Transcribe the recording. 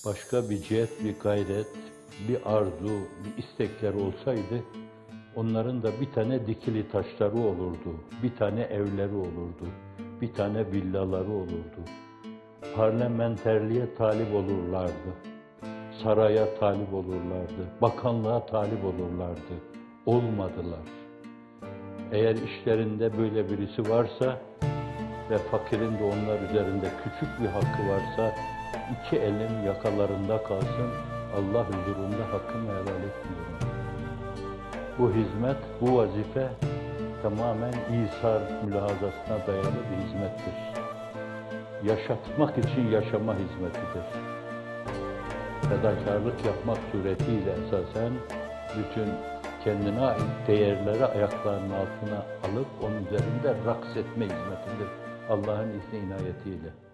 başka bir cihet, bir gayret, bir arzu, bir istekler olsaydı, onların da bir tane dikili taşları olurdu, bir tane evleri olurdu, bir tane villaları olurdu. Parlamenterliğe talip olurlardı, saraya talip olurlardı, bakanlığa talip olurlardı. Olmadılar. Eğer işlerinde böyle birisi varsa ve fakirin de onlar üzerinde küçük bir hakkı varsa, iki elim yakalarında kalsın, Allah huzurunda hakkımı helal etmiyorum. Bu hizmet, bu vazife tamamen İsar mülahazasına dayalı bir hizmettir. Yaşatmak için yaşama hizmetidir. Fedakarlık yapmak suretiyle esasen bütün kendine ait değerleri ayaklarının altına alıp onun üzerinde raks etme hizmetidir. Allah'ın izni inayetiyle.